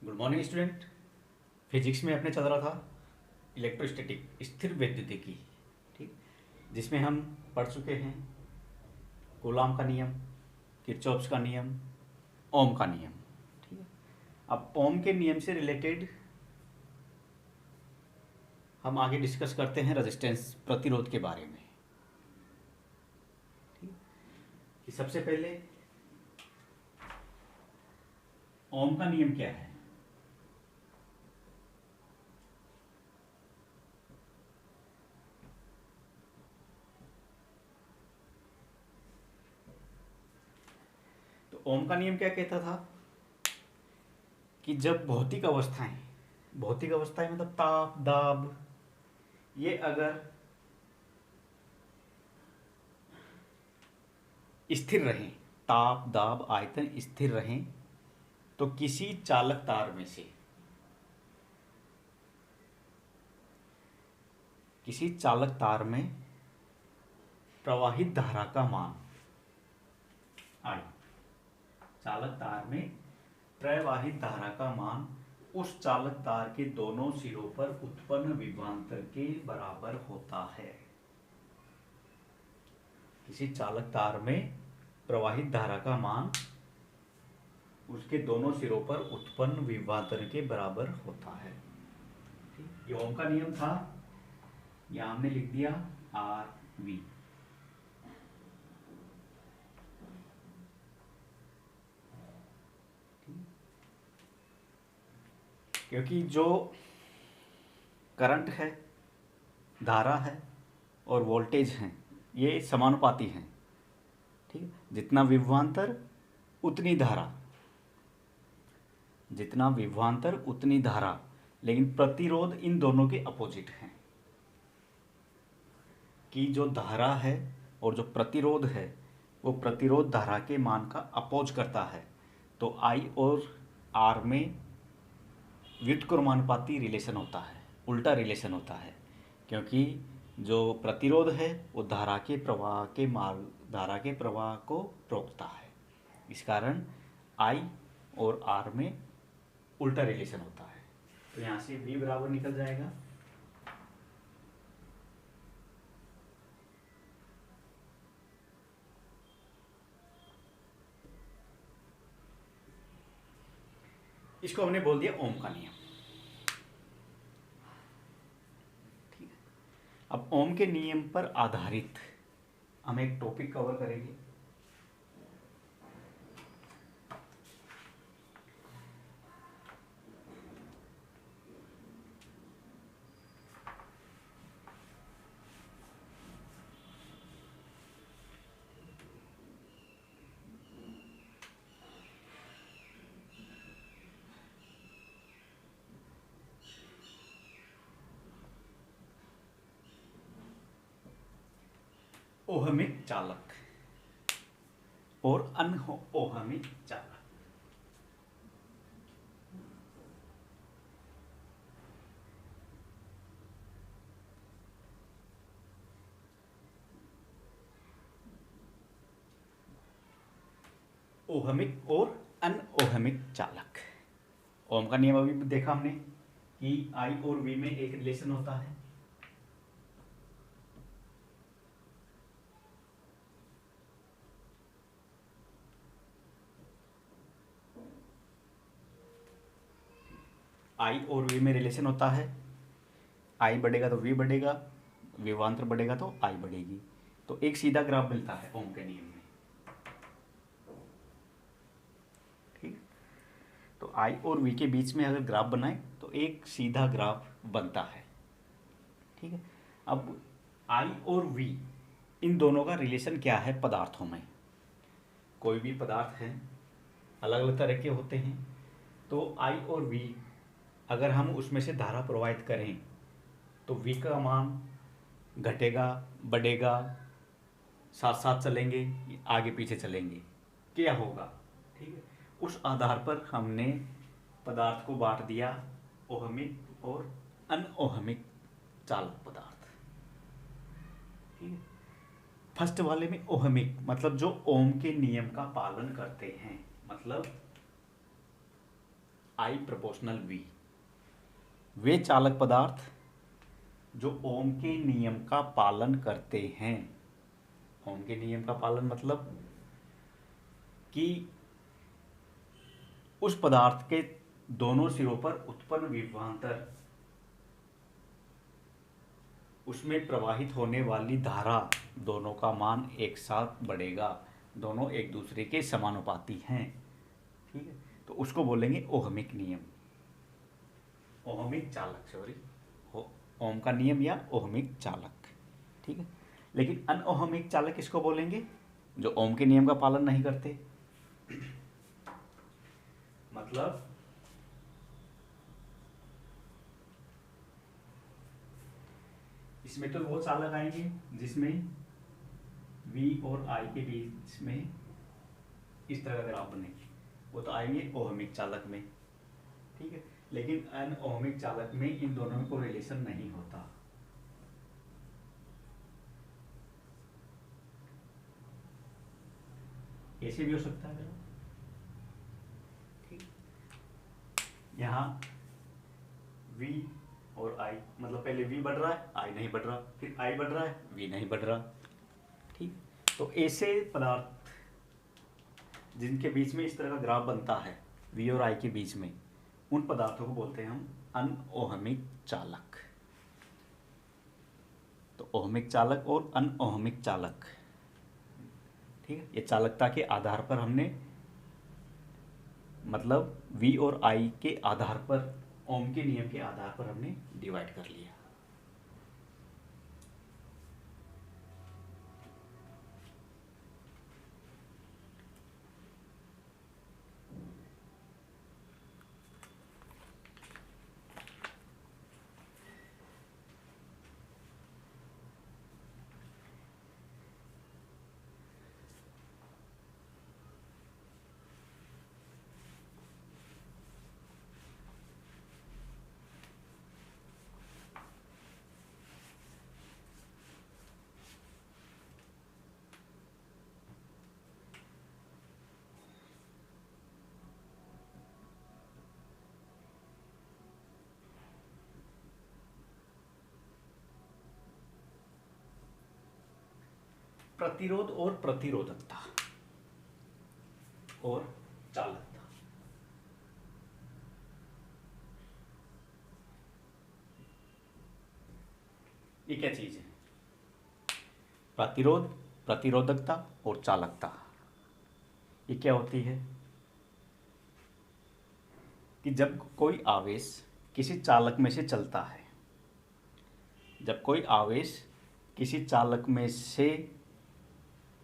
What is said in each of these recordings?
Good morning student. Physics में अपने चल रहा था इलेक्ट्रोस्टैटिक स्थिर वैद्युतिकी, ठीक, जिसमें हम पढ़ चुके हैं कूलॉम का नियम, किरचॉफ्स का नियम, ओम का नियम। ठीक है, अब ओम के नियम से रिलेटेड हम आगे डिस्कस करते हैं रेजिस्टेंस, प्रतिरोध के बारे में। ठीक, कि सबसे पहले ओम का नियम क्या है। तो ओम का नियम क्या कहता था कि जब भौतिक अवस्थाएं मतलब ताप, दाब, ये अगर स्थिर रहें, ताप, दाब, आयतन स्थिर रहें, तो किसी चालक तार में प्रवाहित धारा का मान I, चालक तार में प्रवाहित धारा का मान उस चालक तार के दोनों सिरों पर उत्पन्न विभवांतर के बराबर होता है। किसी चालक तार में प्रवाहित धारा का मान उसके दोनों सिरों पर उत्पन्न विभवांतर के बराबर होता है। ये ओम का नियम था, यहां हमने लिख दिया आर वी। क्योंकि जो करंट है, धारा है और वोल्टेज हैं, ये समानुपाती हैं। ठीक है, जितना विभवांतर उतनी धारा, जितना विभवांतर उतनी धारा, लेकिन प्रतिरोध इन दोनों के अपोजिट हैं। कि जो धारा है और जो प्रतिरोध है वो प्रतिरोध धारा के मान का अपोज करता है। तो I और R में व्युत्क्रमानुपाती रिलेशन होता है, उल्टा रिलेशन होता है, क्योंकि जो प्रतिरोध है वो धारा के प्रवाह को रोकता है। इस कारण I और R में उल्टा रिलेशन होता है। तो यहाँ से V बराबर निकल जाएगा इसको हमने बोल दिया ओम का नियम। ठीक है, अब ओम के नियम पर आधारित हम एक टॉपिक कवर करेंगे। ओहमिक चालक और अनओहमिक चालक। ओहमिक और अनओहमिक चालक। ओम का नियम अभी देखा हमने कि I और V में एक रिलेशन होता है। I और V में रिलेशन होता है, I बढ़ेगा तो V बढ़ेगा, विभवांतर बढ़ेगा तो I बढ़ेगी। तो एक सीधा ग्राफ मिलता है ओम के नियम में। ठीक, तो I और V के बीच में अगर ग्राफ बनाए तो एक सीधा ग्राफ बनता है। ठीक है, अब I और V इन दोनों का रिलेशन क्या है पदार्थों में। कोई भी पदार्थ है, अलग अलग तरह के होते हैं, तो I और V अगर हम उसमें से धारा प्रवाहित करें तो V का मान घटेगा, बढ़ेगा, साथ साथ चलेंगे, आगे पीछे चलेंगे, क्या होगा। ठीक है, उस आधार पर हमने पदार्थ को बांट दिया ओहमिक और अनओहमिक चालक पदार्थ। ठीक है, फर्स्ट वाले में ओहमिक मतलब जो ओम के नियम का पालन करते हैं, मतलब I प्रोपोर्शनल V, वे चालक पदार्थ जो ओम के नियम का पालन करते हैं। ओम के नियम का पालन मतलब कि उस पदार्थ के दोनों सिरों पर उत्पन्न विभवांतर, उसमें प्रवाहित होने वाली धारा, दोनों का मान एक साथ बढ़ेगा, दोनों एक दूसरे के समानुपाती हैं। ठीक है, तो उसको बोलेंगे ओहमिक नियम, ओहमिक चालक, सॉरी, ओम का नियम या ओहमिक चालक। ठीक है, लेकिन अनओहमिक चालक किसको बोलेंगे? जो ओम के नियम का पालन नहीं करते। मतलब इसमें तो वो चालक आएंगे जिसमें V और I के बीच में इस तरह का ग्राफ बनेगी, वो तो आएंगे ओहमिक चालक में। ठीक है, लेकिन अनओहमिक चालक में इन दोनों में कोई रिलेशन नहीं होता। ऐसे भी हो सकता है। ठीक, यहाँ V और I, मतलब पहले V बढ़ रहा है, I नहीं बढ़ रहा, फिर I बढ़ रहा है, V नहीं बढ़ रहा। ठीक, तो ऐसे पदार्थ जिनके बीच में इस तरह का ग्राफ बनता है V और I के बीच में, उन पदार्थों को बोलते हैं हम अनओहमिक चालक। तो ओहमिक चालक और अनओहमिक चालक, ठीक है, ये चालकता के आधार पर हमने, मतलब V और I के आधार पर, ओम के नियम के आधार पर हमने डिवाइड कर लिया। प्रतिरोध और प्रतिरोधकता और चालकता, ये क्या चीज है? प्रतिरोध, प्रतिरोधकता और चालकता, ये क्या होती है? कि जब कोई आवेश किसी चालक में से चलता है, जब कोई आवेश किसी चालक में से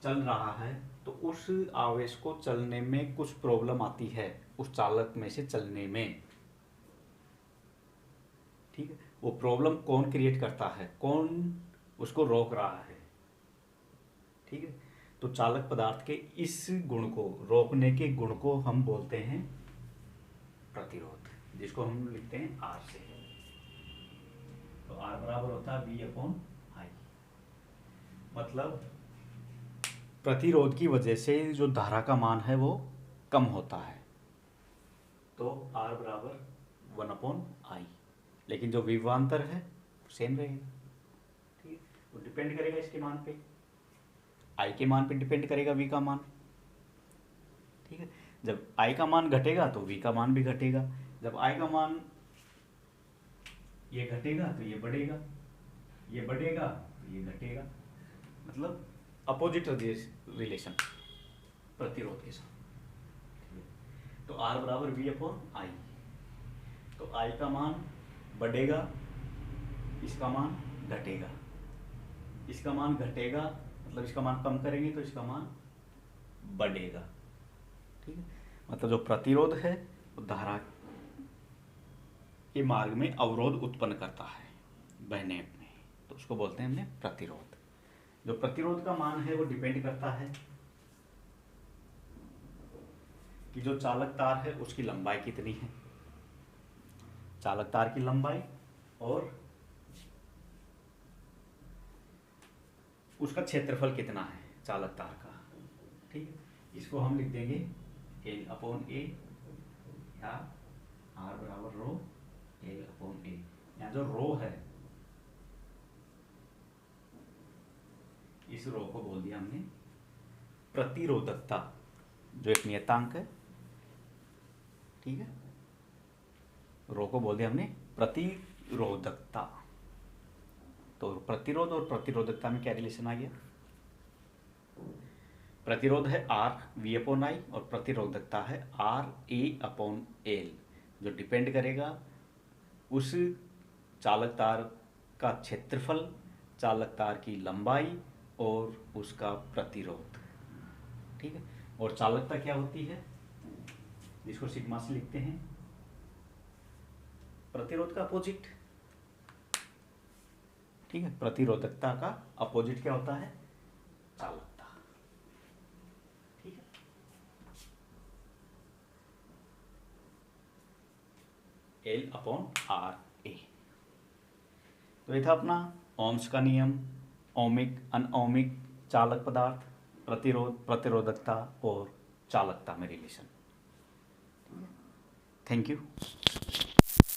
चल रहा है, तो उस आवेश को चलने में कुछ प्रॉब्लम आती है, उस चालक में से चलने में। ठीक है, वो प्रॉब्लम कौन क्रिएट करता है, कौन उसको रोक रहा है? ठीक है, तो चालक पदार्थ के इस गुण को, रोकने के गुण को हम बोलते हैं प्रतिरोध, जिसको हम लिखते हैं R से। तो R बराबर होता है V/I, मतलब प्रतिरोध की वजह से जो धारा का मान है वो कम होता है, तो R बराबर 1/I, लेकिन जो विभवांतर है सेम रहेगा। ठीक है, वो डिपेंड करेगा इसके मान पे, I के मान पे डिपेंड करेगा V का मान। ठीक है, जब I का मान घटेगा तो V का मान भी घटेगा, जब I का मान ये घटेगा तो ये बढ़ेगा, ये बढ़ेगा तो ये घटेगा, मतलब अपोजिट रिलेशन प्रतिरोध के साथ। तो R बराबर V/I, तो I का मान बढ़ेगा, इसका मान घटेगा, इसका मान घटेगा, मतलब इसका मान कम करेंगे तो इसका मान बढ़ेगा। ठीक है, मतलब जो प्रतिरोध है वो धारा के मार्ग में अवरोध उत्पन्न करता है बहने में, तो उसको बोलते हैं हमने प्रतिरोध। जो प्रतिरोध का मान है वो डिपेंड करता है कि जो चालक तार है उसकी लंबाई कितनी है, चालक तार की लंबाई और उसका क्षेत्रफल कितना है चालक तार का। ठीक है, इसको हम लिख देंगे L/A या आर बराबर रो एल अपॉन ए। यहाँ जो रो है इस रो को बोल दिया हमने प्रतिरोधकता, जो एक नियतांक है, ठीक है। रो को बोल दिया हमने प्रतिरोधकता। तो प्रतिरोध और प्रतिरोधकता में क्या रिलेशन आ गया? प्रतिरोध है आर वी अपॉन आई और प्रतिरोधकता है आर ए अपॉन एल, जो डिपेंड करेगा उस चालक तार का क्षेत्रफल, चालक तार की लंबाई और उसका प्रतिरोध, ठीक है। और चालकता क्या होती है, जिसको सिग्मा से लिखते हैं, प्रतिरोध का अपोजिट, ठीक है। प्रतिरोधकता का अपोजिट क्या होता है? चालकता, ठीक है। L upon R A. तो ये था अपना ओम्स का नियम, ओमिक अनओमिक चालक पदार्थ, प्रतिरोध, प्रतिरोधकता और चालकता में रिलेशन। Thank you.